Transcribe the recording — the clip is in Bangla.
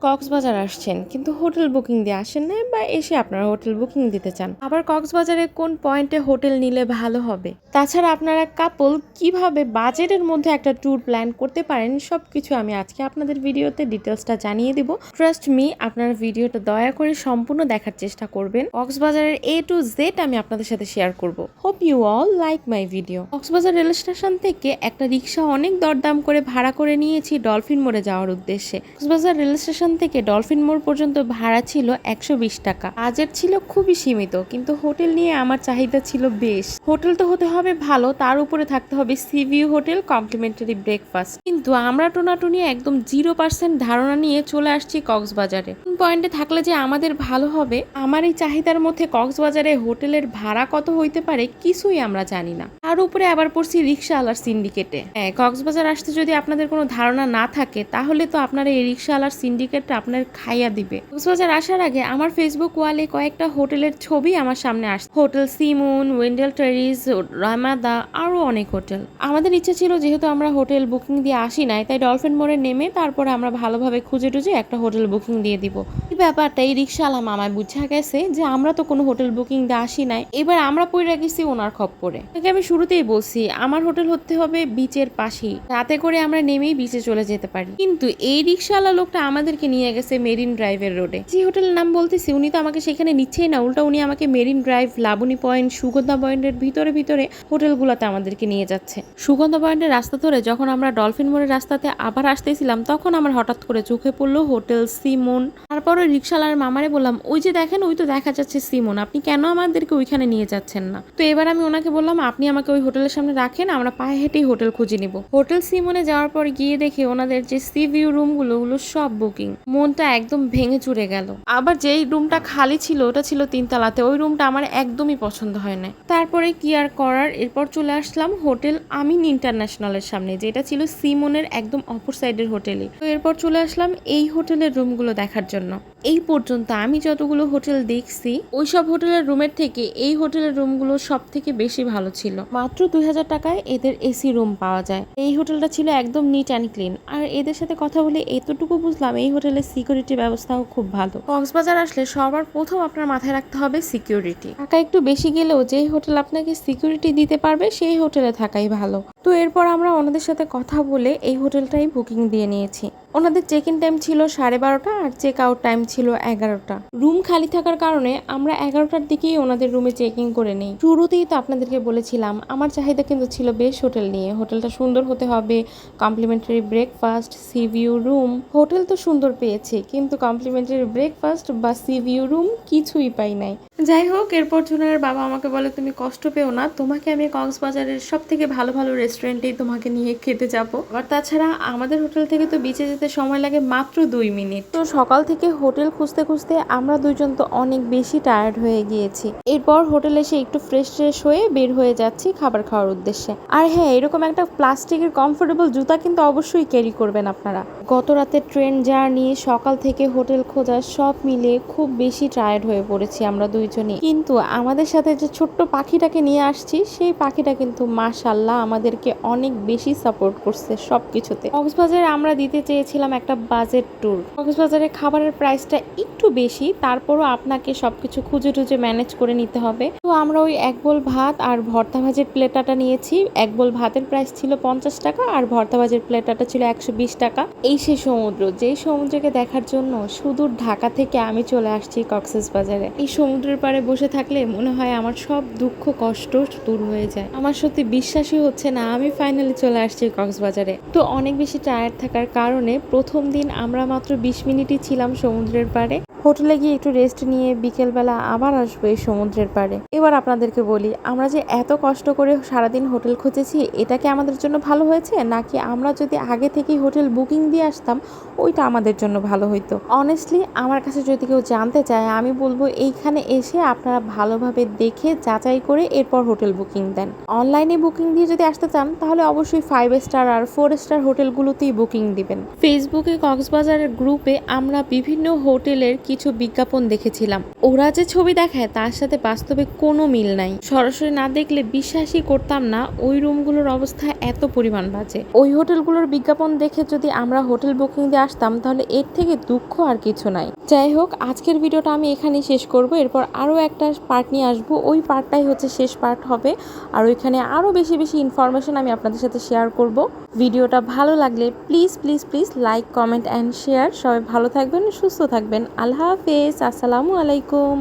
কক্সবাজার আসছেন কিন্তু হোটেল বুকিং দিয়ে আসেন নাই বা এসে আপনারা হোটেল বুকিং দিতে চান, আবার কক্সবাজারে কোন পয়েন্টে হোটেল নিলে ভালো হবে, তাছাড়া আপনারা কাপল কিভাবে বাজেটের মধ্যে একটা ট্যুর প্ল্যান করতে পারেন, সবকিছু আমি আজকে আপনাদের ভিডিওতে ডিটেলসটা জানিয়ে দিব। ট্রাস্ট মি, আপনারা ভিডিওটা দয়া করে সম্পূর্ণ দেখার চেষ্টা করবেন। কক্সবাজারের A to Z আমি আপনাদের সাথে শেয়ার করব। Hope you all like my video. Cox's Bazar rail station থেকে একটা রিক্সা অনেক দরদাম করে ভাড়া করে নিয়েছি ডলফিন মোড়ে যাওয়ার উদ্দেশ্যে। কক্সবাজার রেল স্টেশন থেকে ডলফিন মোড় পর্যন্ত ভাড়া ছিল 120 টাকা। বাজেট ছিল খুবই সীমিত, কিন্তু হোটেল নিয়ে আমার চাহিদা ছিল বেশ। হোটেল তো হতে হবে ভালো, তার উপরে থাকতে হবে sea view hotel, complimentary breakfast. কিন্তু আমরা টোনাটুনি একদম 0% ধারণা নিয়ে চলে আসছি কক্সবাজারে। কোন পয়েন্টে থাকলে যে আমাদের ভালো হবে, আমার এই চাহিদার মধ্যে কক্সবাজারে হোটেলের ভাড়া কত হইতে পারে কিছুই আমরা জানি না। তার উপরে আবার পড়ছি রিক্সাওয়ালার সিন্ডিকেটে। হ্যাঁ, কক্সবাজার আসতে যদি আপনাদের কোনো ধারণা না থাকে, তাহলে তো আপনারা এই রিক্সাওয়ালার সিন্ডিকেটটা আপনার খাইয়া দিবে। কক্সবাজার আসার আগে আমার ফেসবুক ওয়ালে কয়েকটা হোটেলের ছবি আমার সামনে আসছে। হোটেল সিমুন, ওয়েন্ডেল টেরিস, রামাদা, আরো অনেক হোটেল। আমাদের ইচ্ছা ছিল, যেহেতু আমরা হোটেল বুকিং দিয়ে আসি নাই, তাই ডলফিন মোড়ে নেমে তারপরে আমরা ভালোভাবে খুঁজে টুজে একটা হোটেল বুকিং দিয়ে দিব। এই ব্যাপারটা এই রিক্সাওয়ালা মামায় বুঝা গেছে যে আমরা তো কোনো হোটেল বুকিং দিয়ে আসি নাই, এবার আমরা পড়ে গেছি ওনার খপ্পরে। আমি শুরুতেই বলছি আমার হোটেল হতে হবে বিচের পাশেই, রাতে করে আমরা নেমেই বিচে চলে যেতে পারি। কিন্তু এই রিক্সাওয়ালা লোকটা আমাদেরকে নিয়ে গেছে মেরিন ড্রাইভের রোডে। যে হোটেলের নাম বলতেছি উনি তো আমাকে সেখানে নিচ্ছেই না, উল্টা উনি আমাকে Marine Drive, Laboni Point, Sugandha পয়েন্টের ভিতরে হোটেলগুলোতে আমাদেরকে নিয়ে যাচ্ছে। সুগন্ধা পয়েন্টের রাস্তা ধরে যখন আমরা ডলফিন মোড়ের রাস্তাতে আবার আসতেছিলাম, তখন আমার হঠাৎ করে চোখে পড়লো হোটেল সিমন। তারপরে রিক্সাওয়ালার মামারে বললাম, ওই যে দেখেন, ওই তো দেখা যাচ্ছে সিমন, আপনি কেন আমাদেরকে ওইখানে নিয়ে যাচ্ছেন না? তো এবার আমি ওনাকে বললাম, আপনি আমাকে ওই হোটেলের সামনে রাখেন, আমরা পায়ে হেঁটেই হোটেল খুঁজে নিব। হোটেল সিমনে যাওয়ার পর গিয়ে দেখি ওনাদের যে সি ভিউ রুমগুলো সব বুকিং। মনটা একদম ভেঙে চুরে গেল। আবার যেই রুমটা খালি ছিল ওটা ছিল 3 তলাতে, ওই রুমটা আমার একদমই পছন্দ হয় না। তারপরে কি আর করার, এরপর চলে আসলাম হোটেল আমিন ইন্টারন্যাশনালের সামনে, যেটা ছিল সিমনের একদম অপর সাইডের হোটেলে। তো এরপর চলে আসলাম এই হোটেলের রুমগুলো দেখার জন্য। এই পর্যন্ত আমি যতগুলো হোটেল দেখছি, ওইসব হোটেলের রুমের থেকে এই হোটেলের রুমগুলো সব থেকে বেশি ভালো ছিল। মাত্র 2000 টাকায় এদের এসি রুম পাওয়া যায়। এই হোটেলটা ছিল একদম নিট অ্যান্ড ক্লিন। আর এদের সাথে কথা বলে এতটুকু বুঝলাম এই হোটেলের সিকিউরিটি ব্যবস্থাও খুব ভালো। কক্সবাজার আসলে সবার প্রথম আপনার মাথায় রাখতে হবে সিকিউরিটি। টাকা একটু বেশি গেলেও যেই হোটেল আপনাকে সিকিউরিটি দিতে পারবে সেই হোটেলে থাকাই ভালো। তো এরপর আমরা ওনাদের সাথে কথা বলে এই হোটেলটাই বুকিং দিয়ে নিয়েছি। ওনাদের চেক ইন টাইম ছিল 12:30 আর চেক আউট টাইম ছিল 11টা। রুম খালি থাকার কারণে আমরা 11টার দিকেই ওনাদের রুমে চেক ইন করে নিই। শুরুতেই তো আপনাদেরকে বলেছিলাম আমার চাহিদা কিন্তু ছিল বেশ হোটেল নিয়ে। হোটেলটা সুন্দর হতে হবে, complimentary breakfast, sea view room. Hotel তো সুন্দর পেয়েছি, কিন্তু কমপ্লিমেন্টারি ব্রেকফাস্ট বা সি ভিউ রুম কিছুই পাই নাই। যাই হোক, এরপর জুনায়ের বাবা আমাকে বলে, তুমি কষ্ট পেও না, তোমাকে আমি কক্সবাজারের সব থেকে ভালো ভালো রেস্টুরেন্টেই তোমাকে নিয়ে খেতে যাবো। আর তাছাড়া আমাদের হোটেল থেকে তো বিচে যেতে সময় লাগে মাত্র 2 মিনিট। তো সকাল থেকে হোটেল খুঁজতে খুঁজতে আমরা দুইজন তো অনেক বেশি টায়ার্ড হয়ে গিয়েছি। এরপর হোটেলে এসে একটু ফ্রেশ হয়ে বের হয়ে যাচ্ছি খাবার খাওয়ার উদ্দেশ্যে। আর হ্যাঁ, এরকম একটা প্লাস্টিকের কমফোর্টেবল জুতা কিন্তু অবশ্যই ক্যারি করবেন আপনারা। গত রাতে ট্রেন জার্নি, সকাল থেকে হোটেল খোঁজা, সব মিলে খুব বেশি টায়ার্ড হয়ে পড়েছি আমরা দুইজনই। কিন্তু আমাদের সাথে যে ছোট্ট পাখিটাকে নিয়ে আসছি, সেই পাখিটা কিন্তু মাশাআল্লাহ আমাদেরকে অনেক বেশি সাপোর্ট করছে সবকিছুতে। কক্সবাজারে আমরা দিতে চেয়েছিলাম একটা বাজেট ট্যুর। কক্সবাজারে খাবারের প্রাইসটা একটু বেশি, তারপরও আপনাকে সবকিছু খুঁজে টুজে ম্যানেজ করে নিতে হবে। তো আমরা ওই 1 বোল ভাত আর ভর্তা ভাজির প্লেটাটা নিয়েছি। 1 বোল ভাতের প্রাইস ছিল 50 টাকা আর ভর্তা ভাজির প্লেটাটা ছিল 120 টাকা। এই সে সমুদ্র, যেই সমুদ্রকে দেখার জন্য সুদূর ঢাকা থেকে আমি চলে আসছি কক্সবাজারে। এই সমুদ্রের পাড়ে বসে থাকলে মনে হয় আমার সব দুঃখ কষ্ট দূর হয়ে যায়। আমার সত্যি বিশ্বাসই হচ্ছে না আমি ফাইনালি চলে আসছি কক্সবাজারে। তো অনেক বেশি টায়ার্ড থাকার কারণে প্রথম দিন আমরা মাত্র 20 মিনিটই ছিলাম সমুদ্রের পাড়ে। হোটেলে গিয়ে একটু রেস্ট নিয়ে বিকেলবেলা আবার আসবো এই সমুদ্রের পাড়ে। এবার আপনাদেরকে বলি, আমরা যে এত কষ্ট করে সারাদিন হোটেল খুঁজেছি, এটা কি আমাদের জন্য ভালো হয়েছে, নাকি আমরা যদি আগে থেকেই হোটেল বুকিং দিয়ে আসতাম ওইটা আমাদের জন্য ভালো হইতো? অনেস্টলি আমার কাছে যদি কেউ জানতে চায়, আমি বলবো এইখানে এসে আপনারা ভালোভাবে দেখে যাচাই করে এরপর হোটেল বুকিং দেন। অনলাইনে বুকিং দিয়ে যদি আসতে চান, তাহলে অবশ্যই 5 স্টার আর 4 স্টার হোটেলগুলোতেই বুকিং দিবেন। ফেসবুকে কক্সবাজারের গ্রুপে আমরা বিভিন্ন হোটেলের কিছু বিজ্ঞাপন দেখেছিলাম, ওরা যে ছবি দেখায় তার সাথে বাস্তবে কোনো মিল নাই। সরাসরি না দেখলে বিশ্বাসই করতাম না ওই রুমগুলোর অবস্থা এত পরিমাণ বাজে। ওই হোটেলগুলোর বিজ্ঞাপন দেখে যদি আমরা হোটেল বুকিং দিয়ে আসতাম তাহলে এর থেকে দুঃখ আর কিছু নাই। যাই হোক, আজকের ভিডিওটা আমি এখানেই শেষ করব। এরপর আরও একটা পার্ট নিয়ে আসবো, ওই পার্টটাই হচ্ছে শেষ পার্ট হবে। আর ওইখানে আরও বেশি বেশি ইনফরমেশন আমি আপনাদের সাথে শেয়ার করব। ভিডিওটা ভালো লাগলে please please please like, comment and share. সবাই ভালো থাকবেন, সুস্থ থাকবেন। আল্লাহ হাফেজ, আসসালামু আলাইকুম।